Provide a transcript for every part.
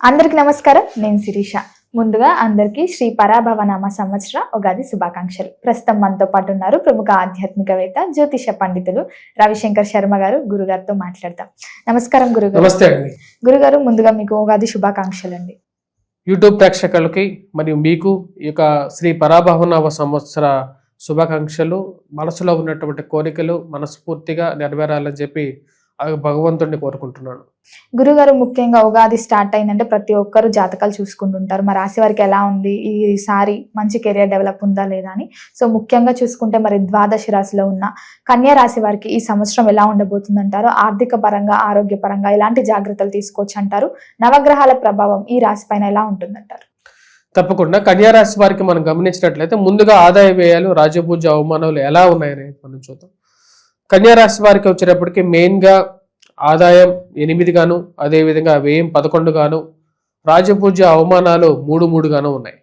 అందరికి నమస్కారం. నేను శిరీష. ముందుగా అందరికీ శ్రీ పరాభవనామ సంవత్సర ఉగాది శుభాకాంక్షలు. ప్రస్తుతం మనతో పాటు ఉన్నారు ప్రముఖ ఆధ్యాత్మికవేత్త జ్యోతిష పండితులు రవిశంకర్ శర్మ గారు. గురుగారితో మాట్లాడతాం. నమస్కారం గురుగారు. నమస్తే అండి. గురుగారు, ముందుగా మీకు ఉగాది శుభాకాంక్షలు అండి. యూట్యూబ్ ప్రేక్షకులకి మరియు మీకు ఈ యొక్క శ్రీ పరాభవనామ సంవత్సర శుభాకాంక్షలు. మనసులో ఉన్నటువంటి కోరికలు మనస్ఫూర్తిగా నెరవేరాలని చెప్పి భగవంతుడిని కోరుకుంటున్నాను. గురుగారు, ముఖ్యంగా ఉగాది స్టార్ట్ అయిందంటే ప్రతి ఒక్కరు జాతకాలు చూసుకుంటుంటారు. మా రాశి వారికి ఎలా ఉంది, ఈసారి మంచి కెరియర్ డెవలప్ ఉందా లేదా అని. సో ముఖ్యంగా చూసుకుంటే మరి ద్వాదశ రాశిలో ఉన్న కన్యా రాశి వారికి ఈ సంవత్సరం ఎలా ఉండబోతుంది అంటారు? ఆర్థిక పరంగా, ఆరోగ్య పరంగా ఎలాంటి జాగ్రత్తలు తీసుకోవచ్చు అంటారు? నవగ్రహాల ప్రభావం ఈ రాశి పైన ఎలా ఉంటుందంటారు? తప్పకుండా కన్యా రాశి వారికి మనం గమనించినట్లయితే ముందుగా ఆదాయ వ్యయాలు, రాజపూజ అవమానాలు ఎలా ఉన్నాయని మనం చూద్దాం. కన్యా రాశి వారికి వచ్చేటప్పటికి మెయిన్గా ఆదాయం 8 గాను, అదేవిధంగా వ్యయం 11 గాను, రాజపూజ అవమానాలు 3 గాను ఉన్నాయి.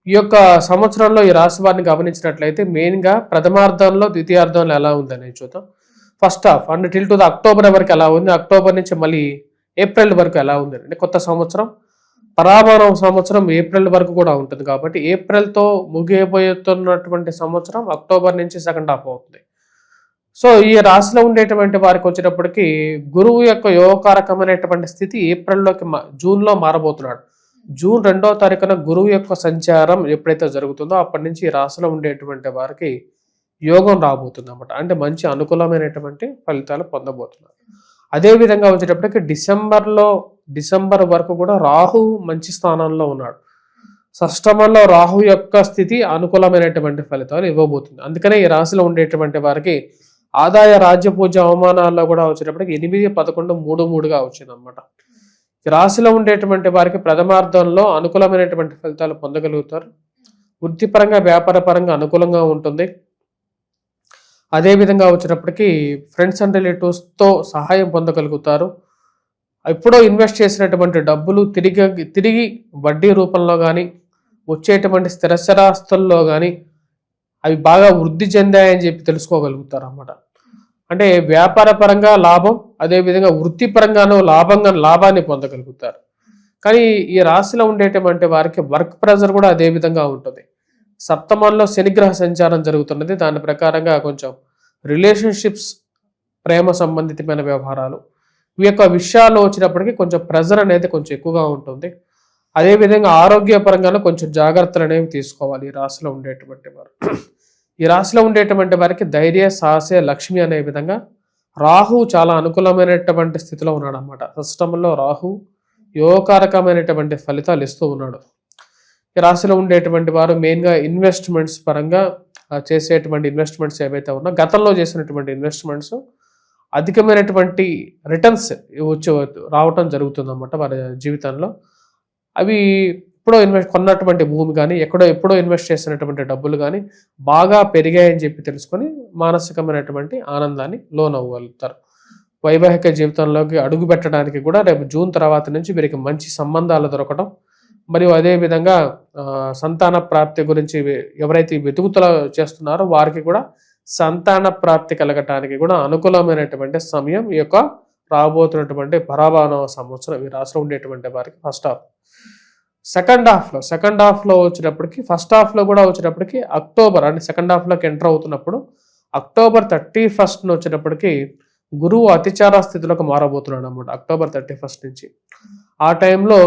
ఈ యొక్క సంవత్సరంలో ఈ రాశి వారిని గమనించినట్లయితే మెయిన్గా ప్రథమార్థంలో, ద్వితీయార్థంలో ఎలా ఉందని చూద్దాం. ఫస్ట్ హాఫ్ అంటే టిల్ టు అక్టోబర్ వరకు ఎలా ఉంది, అక్టోబర్ నుంచి మళ్ళీ ఏప్రిల్ వరకు ఎలా ఉంది అంటే కొత్త సంవత్సరం పరాభవనం సంవత్సరం ఏప్రిల్ వరకు కూడా ఉంటుంది. కాబట్టి ఏప్రిల్తో ముగియబోతున్నటువంటి సంవత్సరం అక్టోబర్ నుంచి సెకండ్ హాఫ్ అవుతుంది. సో ఈ రాశిలో ఉండేటువంటి వారికి వచ్చేటప్పటికి గురువు యొక్క యోగకారకమైనటువంటి స్థితి జూన్లో మారబోతున్నాడు. జూన్ 2వ తారీఖున గురువు యొక్క సంచారం ఎప్పుడైతే జరుగుతుందో అప్పటి నుంచి ఈ రాశిలో ఉండేటువంటి వారికి యోగం రాబోతుంది అన్నమాట. అంటే మంచి అనుకూలమైనటువంటి ఫలితాలు పొందబోతున్నారు. అదేవిధంగా వచ్చేటప్పటికి డిసెంబర్ వరకు కూడా రాహు మంచి స్థానంలో ఉన్నాడు. షష్టమంలో రాహు యొక్క స్థితి అనుకూలమైనటువంటి ఫలితాలు ఇవ్వబోతుంది. అందుకనే ఈ రాశిలో ఉండేటువంటి వారికి ఆదాయ, రాజ్యపూజ అవమానాల్లో కూడా వచ్చేటప్పటికి 8, 11, 3 వచ్చింది అనమాట. ఈ రాశిలో ఉండేటువంటి వారికి ప్రథమార్థంలో అనుకూలమైనటువంటి ఫలితాలు పొందగలుగుతారు. వృత్తిపరంగా, వ్యాపార పరంగా అనుకూలంగా ఉంటుంది. అదేవిధంగా వచ్చేటప్పటికి ఫ్రెండ్స్ అండ్ రిలేటివ్స్తో సహాయం పొందగలుగుతారు. ఎప్పుడో ఇన్వెస్ట్ చేసినటువంటి డబ్బులు తిరిగి వడ్డీ రూపంలో కానీ, వచ్చేటువంటి స్థిరస్థిరాస్తుల్లో కానీ అవి బాగా వృద్ధి చెందాయని చెప్పి తెలుసుకోగలుగుతారు అన్నమాట. అంటే వ్యాపార పరంగా లాభం, అదేవిధంగా వృత్తిపరంగానూ లాభాన్ని పొందగలుగుతారు. కానీ ఈ రాశిలో ఉండేటువంటి వారికి వర్క్ ప్రెజర్ కూడా అదే విధంగా ఉంటుంది. సప్తమంలో శనిగ్రహ సంచారం జరుగుతున్నది. దాని ప్రకారంగా కొంచెం రిలేషన్షిప్స్, ప్రేమ సంబంధితమైన వ్యవహారాలు, ఈ యొక్క విషయాల్లో వచ్చినప్పటికీ కొంచెం ప్రెజర్ అనేది కొంచెం ఎక్కువగా ఉంటుంది. అదేవిధంగా ఆరోగ్యపరంగానూ కొంచెం జాగ్రత్తలు అనేవి తీసుకోవాలి ఈ రాశిలో ఉండేటువంటి వారు. ఈ రాశిలో ఉండేటువంటి వారికి ధైర్య, సాహస, లక్ష్మి అనే విధంగా రాహు చాలా అనుకూలమైనటువంటి స్థితిలో ఉన్నాడు అన్నమాట. షష్టమంలో రాహు యోగకారకమైనటువంటి ఫలితాలు ఇస్తూ ఉన్నాడు. ఈ రాశిలో ఉండేటువంటి వారు మెయిన్గా ఇన్వెస్ట్మెంట్స్ పరంగా చేసేటువంటి ఇన్వెస్ట్మెంట్స్ ఏవైతే ఉన్నా, గతంలో చేసినటువంటి ఇన్వెస్ట్మెంట్స్ అధికమైనటువంటి రిటర్న్స్ రావటం జరుగుతుందన్నమాట వారి జీవితంలో. అవి కొన్నటువంటి భూమి కానీ, ఎప్పుడో ఇన్వెస్ట్ చేసినటువంటి డబ్బులు కానీ బాగా పెరిగాయని చెప్పి తెలుసుకొని మానసికమైనటువంటి ఆనందాన్ని లోనవ్వగలుగుతారు. వైవాహిక జీవితంలోకి అడుగు పెట్టడానికి కూడా రేపు జూన్ తర్వాత నుంచి వీరికి మంచి సంబంధాలు దొరకడం, మరియు అదేవిధంగా సంతాన ప్రాప్తి గురించి ఎవరైతే వెతుకుతల చేస్తున్నారో వారికి కూడా సంతాన ప్రాప్తి కలగటానికి కూడా అనుకూలమైనటువంటి సమయం ఈ యొక్క రాబోతున్నటువంటి పరాభవన సంవత్సరం ఈ రాశిలో ఉండేటువంటి వారికి ఫస్ట్ హాఫ్. సెకండ్ హాఫ్లో వచ్చేటప్పటికి, ఫస్ట్ హాఫ్లో కూడా వచ్చేటప్పటికి అక్టోబర్ అంటే సెకండ్ హాఫ్లోకి ఎంటర్ అవుతున్నప్పుడు అక్టోబర్ 31 వచ్చేటప్పటికి గురువు అతిచార స్థితిలోకి మారబోతున్నాడు అన్నమాట. అక్టోబర్ 31 నుంచి ఆ టైంలో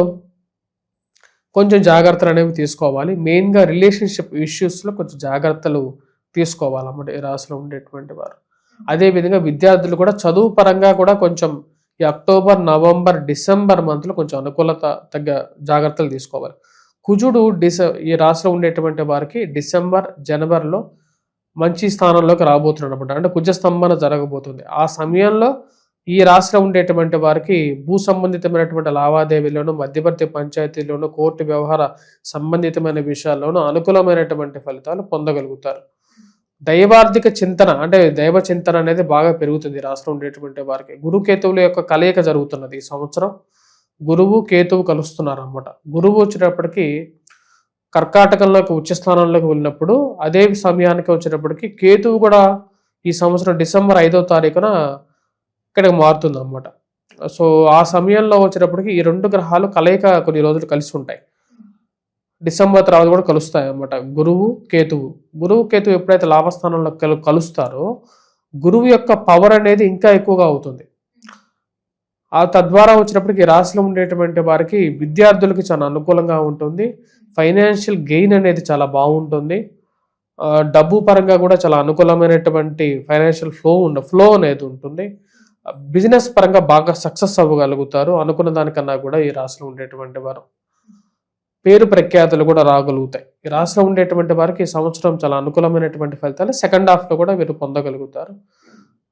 కొంచెం జాగ్రత్తలు అనేవి తీసుకోవాలి. మెయిన్గా రిలేషన్షిప్ ఇష్యూస్లో కొంచెం జాగ్రత్తలు తీసుకోవాలన్నమాట ఈ రాశిలో ఉండేటువంటి వారు. అదేవిధంగా విద్యార్థులు కూడా చదువు పరంగా కూడా కొంచెం ఈ అక్టోబర్, నవంబర్, డిసెంబర్ మంత్లో కొంచెం అనుకూలత తగ్గ జాగ్రత్తలు తీసుకోవాలి. కుజుడు ఈ రాశిలో ఉండేటువంటి వారికి డిసెంబర్, జనవరిలో మంచి స్థానంలోకి రాబోతున్నాడు అనమాట. అంటే కుజస్తంభన జరగబోతుంది. ఆ సమయంలో ఈ రాశిలో ఉండేటువంటి వారికి భూ సంబంధితమైనటువంటి లావాదేవీలోను, మధ్యవర్తి పంచాయతీలోను, కోర్టు వ్యవహార సంబంధితమైన విషయాల్లోనూ అనుకూలమైనటువంటి ఫలితాలు పొందగలుగుతారు. దైవార్థిక చింతన అంటే దైవ చింతన అనేది బాగా పెరుగుతుంది రాశిలో ఉండేటువంటి వారికి. గురుకేతువుల యొక్క కలయిక జరుగుతున్నది ఈ సంవత్సరం. గురువు, కేతువు కలుస్తున్నారు అన్నమాట. గురువు వచ్చేటప్పటికి కర్కాటకంలోకి ఉచ్చస్థానంలోకి వెళ్ళినప్పుడు అదే సమయానికి వచ్చేటప్పటికి కేతువు కూడా ఈ సంవత్సరం డిసెంబర్ 5వ తారీఖున ఇక్కడికి మారుతుంది అన్నమాట. సో ఆ సమయంలో వచ్చేటప్పటికి ఈ 2 గ్రహాలు కలయిక కొన్ని రోజులు కలిసి ఉంటాయి. డిసెంబర్ తర్వాత కూడా కలుస్తాయి అన్నమాట. గురువు కేతువు ఎప్పుడైతే లాభస్థానంలో కలుస్తారో గురువు యొక్క పవర్ అనేది ఇంకా ఎక్కువగా అవుతుంది. ఆ తద్వారా వచ్చినప్పటికి ఈ రాశిలో ఉండేటువంటి వారికి విద్యార్థులకి చాలా అనుకూలంగా ఉంటుంది. ఫైనాన్షియల్ గెయిన్ అనేది చాలా బాగుంటుంది. డబ్బు పరంగా కూడా చాలా అనుకూలమైనటువంటి ఫైనాన్షియల్ ఫ్లో అనేది ఉంటుంది. బిజినెస్ పరంగా బాగా సక్సెస్ అవ్వగలుగుతారు. అనుకున్న దానికన్నా కూడా ఈ రాశిలో ఉండేటువంటి వారు పేరు ప్రఖ్యాతులు కూడా రాగలుగుతాయి. ఈ రాశిలో ఉండేటువంటి వారికి ఈ సంవత్సరం చాలా అనుకూలమైనటువంటి ఫలితాలు సెకండ్ హాఫ్లో కూడా వీరు పొందగలుగుతారు.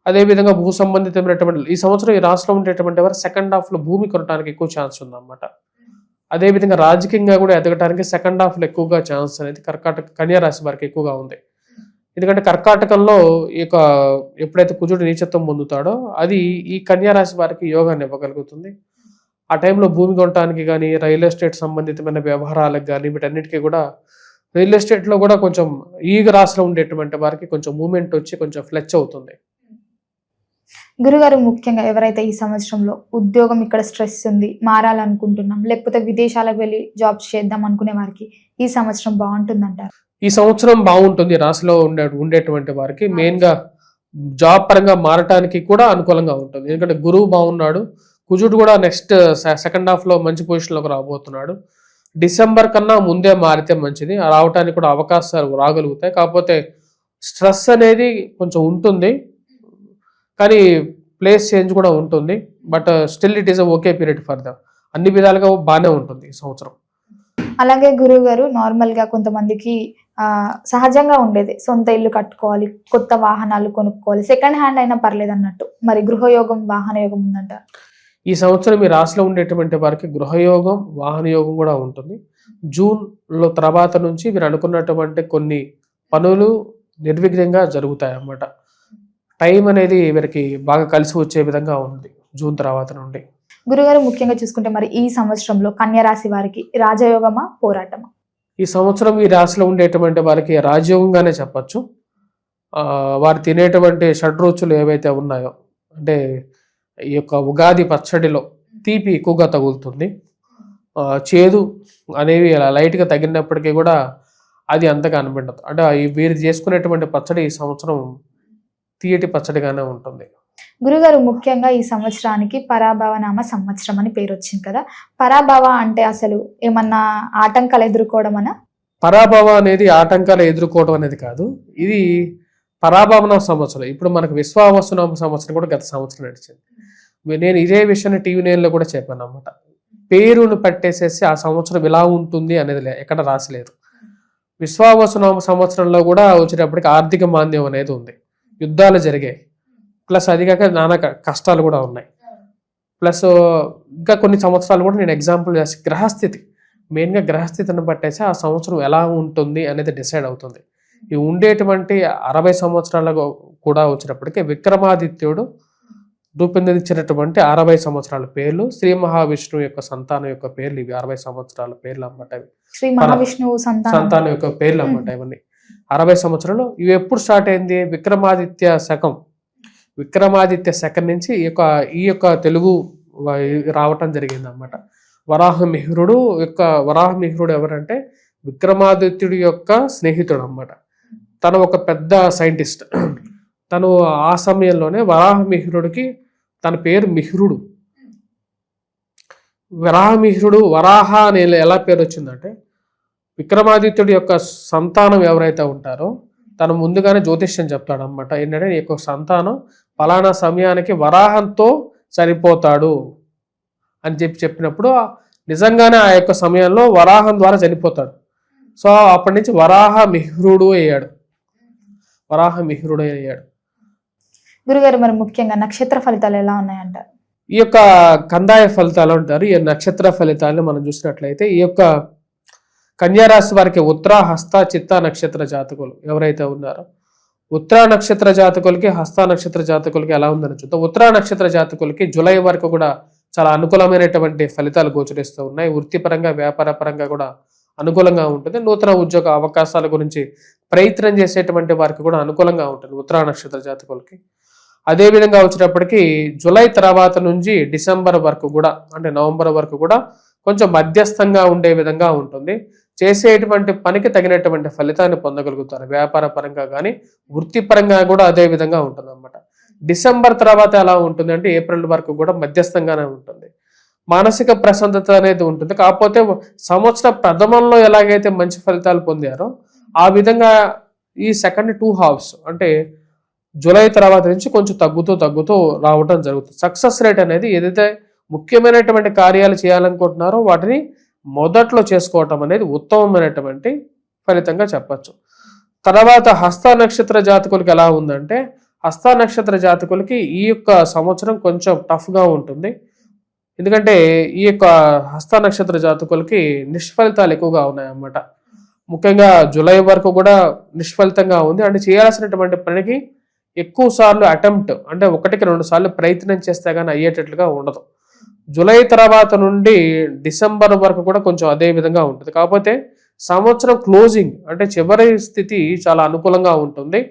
అదేవిధంగా భూ సంబంధితమైనటువంటి ఈ సంవత్సరం ఈ రాశిలో ఉండేటువంటి వారు సెకండ్ హాఫ్లో భూమి కొనడానికి ఎక్కువ ఛాన్స్ ఉందన్నమాట. అదేవిధంగా రాజకీయంగా కూడా ఎదగడానికి సెకండ్ హాఫ్లో ఎక్కువగా ఛాన్స్ అనేది కన్యా రాశి వారికి ఎక్కువగా ఉంది. ఎందుకంటే కర్కాటకంలో ఎప్పుడైతే కుజుడు నీచత్వం పొందుతాడో అది ఈ కన్యా రాశి వారికి యోగాన్ని ఇవ్వగలుగుతుంది. ఆ టైంలో భూమి కొనడానికి కానీ రియల్ ఎస్టేట్ సంబంధితమైన వ్యవహారాలకు కానీ వీటన్నిటికీ కూడా రియల్ ఎస్టేట్లో కూడా కొంచెం ఈ రాశిలో ఉండేటువంటి వారికి కొంచెం మూమెంట్ వచ్చి కొంచెం ఫ్లెచ్ అవుతుంది. గురుగారు, ముఖ్యంగా ఎవరైతే ఈ సంవత్సరంలో ఉద్యోగం ఇక్కడ స్ట్రెస్ ఉంది, మారాలనుకుంటున్నాం, లేకపోతే విదేశాలకు వెళ్ళి జాబ్స్ చేద్దాం అనుకునే వారికి ఈ సంవత్సరం బాగుంటుందంటారు? ఈ సంవత్సరం బాగుంటుంది. రాశిలో ఉండేటువంటి వారికి మెయిన్గా జాబ్ పరంగా మారటానికి కూడా అనుకూలంగా ఉంటుంది. ఎందుకంటే గురువు బాగున్నాడు, కుజుడు కూడా నెక్స్ట్ సెకండ్ హాఫ్లో మంచి పొజిషన్లోకి రాబోతున్నాడు. డిసెంబర్ కన్నా ముందే మారితే మంచిది. రావడానికి కూడా అవకాశాలు రాగలుగుతాయి. కాకపోతే స్ట్రెస్ అనేది కొంచెం ఉంటుంది, కానీ ప్లేస్ చేంజ్ కూడా ఉంటుంది. But still it is okay period for them. అన్ని విధాలుగా బాగానే ఉంటుంది ఈ సంవత్సరం. అలాగే గురువు గారు, నార్మల్గా కొంతమందికి సహజంగా ఉండేది సొంత ఇల్లు కట్టుకోవాలి, కొత్త వాహనాలు కొనుక్కోవాలి, సెకండ్ హ్యాండ్ అయినా పర్లేదు అన్నట్టు. మరి గృహయోగం, వాహన యోగం ఉందంట. ఈ సంవత్సరం ఈ రాశిలో ఉండేటువంటి వారికి గృహయోగం, వాహన యోగం కూడా ఉంటుంది. జూన్లో తర్వాత నుంచి మీరు అనుకున్నటువంటి కొన్ని పనులు నిర్విఘ్నంగా జరుగుతాయి అన్నమాట. టైం అనేది వీరికి బాగా కలిసి వచ్చే విధంగా ఉంది జూన్ తర్వాత నుండి. గురుగారు, ముఖ్యంగా చూసుకుంటే మరి ఈ సంవత్సరంలో కన్యా రాశి వారికి రాజయోగమా, పోరాటమా? ఈ సంవత్సరం ఈ రాశిలో ఉండేటువంటి వారికి రాజయోగంగానే చెప్పచ్చు. వారు తినేటువంటి షడ్రుచులు ఏవైతే ఉన్నాయో, అంటే ఈ యొక్క ఉగాది పచ్చడిలో తీపి ఎక్కువగా తగులుతుంది. చేదు అనేవి అలా లైట్గా తగిలినప్పటికీ కూడా అది అంతగా అనిపించదు. అంటే వీరు చేసుకునేటువంటి పచ్చడి ఈ సంవత్సరం తీయటి పచ్చడిగానే ఉంటుంది. గురుగారు, ముఖ్యంగా ఈ సంవత్సరానికి పరాభవనామ సంవత్సరం అని పేరు వచ్చింది కదా. పరాభవ అంటే అసలు ఏమన్నా ఆటంకాలు ఎదుర్కోవడం అనా? పరాభవ అనేది ఆటంకాలు ఎదుర్కోవడం అనేది కాదు, ఇది పరాభవన సంవత్సరం. ఇప్పుడు మనకు విశ్వావసునామ సంవత్సరం కూడా గత సంవత్సరం నడిచింది. నేను ఇదే విషయాన్ని టీవీ నేలలో కూడా చెప్పాను అన్నమాట. పేరును పట్టేసేసి ఆ సంవత్సరం ఇలా ఉంటుంది అనేది ఎక్కడ రాసలేదు. విశ్వావసునామ సంవత్సరంలో కూడా వచ్చేటప్పటికి ఆర్థిక మాంద్యం అనేది ఉంది, యుద్ధాలు జరిగాయి, ప్లస్ అది కాక నానా కష్టాలు కూడా ఉన్నాయి. ప్లస్ ఇంకా కొన్ని సంవత్సరాలు కూడా నేను ఎగ్జాంపుల్ చేసి గ్రహస్థితి, మెయిన్గా గ్రహస్థితిని బట్టేసి ఆ సంవత్సరం ఎలా ఉంటుంది అనేది డిసైడ్ అవుతుంది. ఈ ఉండేటువంటి 60 సంవత్సరాలకు కూడా వచ్చినప్పటికీ విక్రమాదిత్యుడు రూపొందించినటువంటి 60 సంవత్సరాల పేర్లు, శ్రీ మహావిష్ణువు యొక్క సంతానం యొక్క పేర్లు, ఇవి 60 సంవత్సరాల పేర్లు అన్నమాట. శ్రీ మహావిష్ణువు సంతానం యొక్క పేర్లు అన్నమాట ఇవన్నీ. 60 సంవత్సరాలు ఇవి ఎప్పుడు స్టార్ట్ అయింది? విక్రమాదిత్య శకం నుంచి ఈ యొక్క తెలుగు రావటం జరిగింది అన్నమాట. వరాహమిహిరుడు ఎవరంటే విక్రమాదిత్యుడి యొక్క స్నేహితుడు అన్నమాట. తను ఒక పెద్ద సైంటిస్ట్. తను ఆ సమయంలోనే వరాహమిహిరుడికి తన పేరు మిహిరుడు. వరాహ అనే ఎలా పేరు వచ్చిందంటే విక్రమాదిత్యుడి యొక్క సంతానం ఎవరైతే ఉంటారో తను ముందుగానే జ్యోతిష్యం చెప్తాడు అనమాట. ఏంటంటే ఈ యొక్క సంతానం ఫలానా సమయానికి వరాహంతో చనిపోతాడు అని చెప్పినప్పుడు నిజంగానే ఆ యొక్క సమయంలో వరాహం ద్వారా చనిపోతాడు. సో అప్పటి నుంచి వరాహమిహిరుడు అయ్యాడు. గురుగారు, మరి ముఖ్యంగా నక్షత్ర ఫలితాలు ఎలా ఉన్నాయంటారు? ఈ యొక్క కందాయ ఫలితాలు అంటారు. ఈ నక్షత్ర ఫలితాలను మనం చూసినట్లయితే ఈ యొక్క కన్యా రాశి వారికి ఉత్తర, హస్త, చిత్త నక్షత్ర జాతకులు ఎవరైతే ఉన్నారో ఉత్తర నక్షత్ర జాతకులకి, హస్త నక్షత్ర జాతకులకి ఎలా ఉందని చూద్దాం. ఉత్తర నక్షత్ర జాతకులకి జూలై వరకు కూడా చాలా అనుకూలమైనటువంటి ఫలితాలు గోచరిస్తూ ఉన్నాయి. వృత్తిపరంగా, వ్యాపార పరంగా కూడా అనుకూలంగా ఉంటుంది. నూతన ఉద్యోగ అవకాశాల గురించి ప్రయత్నం చేసేటువంటి వారికి కూడా అనుకూలంగా ఉంటుంది ఉత్తర నక్షత్ర జాతకులకి. అదే విధంగా వచ్చేటప్పటికి జూలై తర్వాత నుంచి డిసెంబర్ వరకు కూడా, అంటే నవంబర్ వరకు కూడా కొంచెం మధ్యస్థంగా ఉండే విధంగా ఉంటుంది. చేసేటువంటి పనికి తగినటువంటి ఫలితాన్ని పొందగలుగుతారు. వ్యాపార పరంగా కానీ వృత్తిపరంగా కూడా అదే విధంగా ఉంటుంది అన్నమాట. డిసెంబర్ తర్వాత ఎలా ఉంటుంది అంటే ఏప్రిల్ వరకు కూడా మధ్యస్థంగానే ఉంటుంది. మానసిక ప్రశాంతత అనేది ఉంటుంది. కాకపోతే సంవత్సర ప్రథమంలో ఎలాగైతే మంచి ఫలితాలు పొందారో ఆ విధంగా ఈ సెకండ్ 2 halves అంటే జూలై తర్వాత నుంచి కొంచెం తగ్గుతూ రావడం జరుగుతుంది. సక్సెస్ రేట్ అనేది ఏదైతే ముఖ్యమైనటువంటి కార్యాలు చేయాలనుకుంటున్నారో వాటిని మొదట్లో చేసుకోవటం అనేది ఉత్తమమైనటువంటి ఫలితంగా చెప్పచ్చు. తర్వాత హస్త నక్షత్ర జాతకులకి ఎలా ఉందంటే, హస్త నక్షత్ర జాతకులకి ఈ యొక్క సంవత్సరం కొంచెం టఫ్గా ఉంటుంది. ఎందుకంటే ఈ యొక్క హస్త నక్షత్ర జాతకులకి నిష్ఫలితాలు ఎక్కువగా ఉన్నాయన్నమాట. ముఖ్యంగా జూలై వరకు కూడా నిష్ఫలితంగా ఉంది. అంటే చేయాల్సినటువంటి పనికి ఎక్కువ సార్లు అటెంప్ట్, అంటే 1-2 సార్లు ప్రయత్నం చేస్తే కానీ అయ్యేటట్లుగా ఉండదు. జూలై తర్వాత నుండి డిసెంబర్ వరకు కూడా కొంచెం అదే విధంగా ఉంటుంది. కాకపోతే సంవత్సరం క్లోజింగ్ అంటే చివరి స్థితి చాలా అనుకూలంగా ఉంటుంది.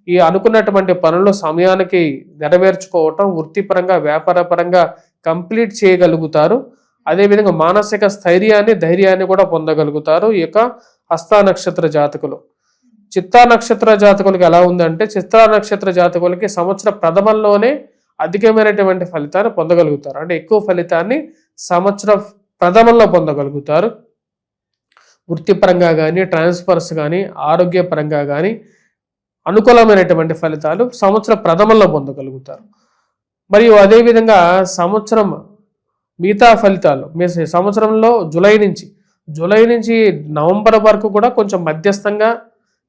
ఈ అనుకున్నటువంటి పనులు సమయానికి నెరవేర్చుకోవటం, వృత్తిపరంగా వ్యాపార పరంగా కంప్లీట్ చేయగలుగుతారు. అదేవిధంగా మానసిక స్థైర్యాన్ని, ధైర్యాన్ని కూడా పొందగలుగుతారు ఈ యొక్క హస్త నక్షత్ర జాతకులు. చిత్తా నక్షత్ర జాతకులకి ఎలా ఉందంటే, చిత్తా నక్షత్ర జాతకులకి సంవత్సర ప్రథమంలోనే అధికమైనటువంటి ఫలితాన్ని పొందగలుగుతారు. అంటే ఎక్కువ ఫలితాన్ని సంవత్సర ప్రథమంలో పొందగలుగుతారు. వృత్తిపరంగా కానీ, ట్రాన్స్ఫర్స్ కానీ, ఆరోగ్యపరంగా కానీ అనుకూలమైనటువంటి ఫలితాలు సంవత్సర ప్రథమంలో పొందగలుగుతారు. మరియు అదేవిధంగా సంవత్సరం మిగతా ఫలితాలు సంవత్సరంలో జూలై నుంచి నవంబర్ వరకు కూడా కొంచెం మధ్యస్థంగా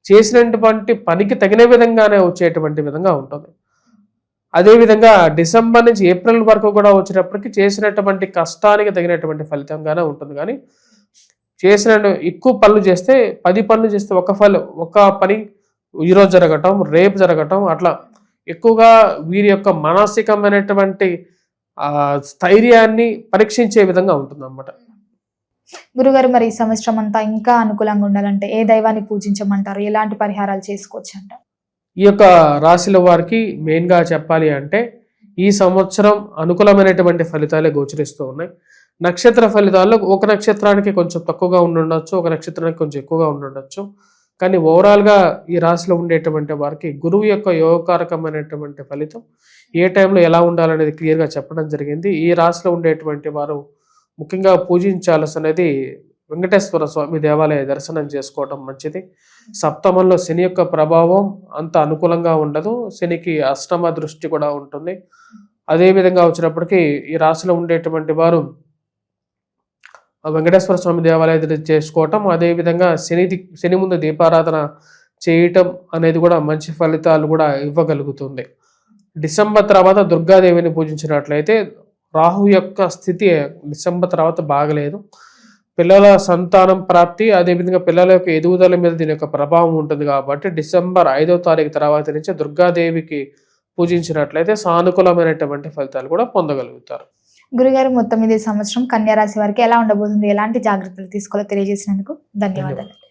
చేసినటువంటి పనికి తగిన విధంగానే వచ్చేటువంటి విధంగా ఉంటుంది. అదేవిధంగా డిసెంబర్ నుంచి ఏప్రిల్ వరకు కూడా వచ్చేటప్పటికి చేసినటువంటి కష్టానికి తగినటువంటి ఫలితంగానే ఉంటుంది. కానీ చేసిన ఎక్కువ పనులు చేస్తే 10 పనులు చేస్తే ఒక పని ఈరోజు జరగటం, రేపు జరగటం, అట్లా ఎక్కువగా వీరి యొక్క మానసికమైనటువంటి స్థైర్యాన్ని పరీక్షించే విధంగా ఉంటుంది అన్నమాట. గురుగారు, మరి ఈ సంవత్సరం అంతా ఇంకా అనుకూలంగా ఉండాలంటే ఏ దైవాన్ని పూజించమంటారు? ఎలాంటి పరిహారాలు చేసుకోవచ్చు అంటారు? ఈ యొక్క రాశుల వారికి మెయిన్గా చెప్పాలి అంటే ఈ సంవత్సరం అనుకూలమైనటువంటి ఫలితాలే గోచరిస్తూ ఉన్నాయి. నక్షత్ర ఫలితాల్లో ఒక నక్షత్రానికి కొంచెం తక్కువగా ఉండుండొచ్చు, ఒక నక్షత్రానికి కొంచెం ఎక్కువగా ఉండుండొచ్చు. కానీ ఓవరాల్గా ఈ రాశిలో ఉండేటువంటి వారికి గురువు యొక్క యోగకారకమైనటువంటి ఫలితం ఏ టైంలో ఎలా ఉండాలనేది క్లియర్గా చెప్పడం జరిగింది. ఈ రాశిలో ఉండేటువంటి వారు ముఖ్యంగా పూజించాల్సినది వెంకటేశ్వర స్వామి దేవాలయ దర్శనం చేసుకోవడం మంచిది. సప్తమంలో శని యొక్క ప్రభావం అంత అనుకూలంగా ఉండదు. శనికి అష్టమ దృష్టి కూడా ఉంటుంది. అదేవిధంగా వచ్చినప్పటికీ ఈ రాశిలో ఉండేటువంటి వారు వెంకటేశ్వర స్వామి దేవాలయం చేసుకోవటం, అదేవిధంగా శని ముందు దీపారాధన చేయటం అనేది కూడా మంచి ఫలితాలు కూడా ఇవ్వగలుగుతుంది. డిసెంబర్ తర్వాత దుర్గాదేవిని పూజించినట్లయితే రాహు యొక్క స్థితి డిసెంబర్ తర్వాత బాగలేదు. పిల్లల సంతానం ప్రాప్తి, అదేవిధంగా పిల్లల యొక్క ఎదుగుదల మీద దీని యొక్క ప్రభావం ఉంటుంది. కాబట్టి డిసెంబర్ 5వ తారీఖు తర్వాత నుంచి దుర్గాదేవికి పూజించినట్లయితే సానుకూలమైనటువంటి ఫలితాలు కూడా పొందగలుగుతారు. గురుగారు, మొత్తం ఇది సంవత్సరం కన్యా రాశి వారికి ఎలా ఉండబోతుంది, ఎలాంటి జాగ్రత్తలు తీసుకోవాలో తెలియజేసినందుకు ధన్యవాదాలు.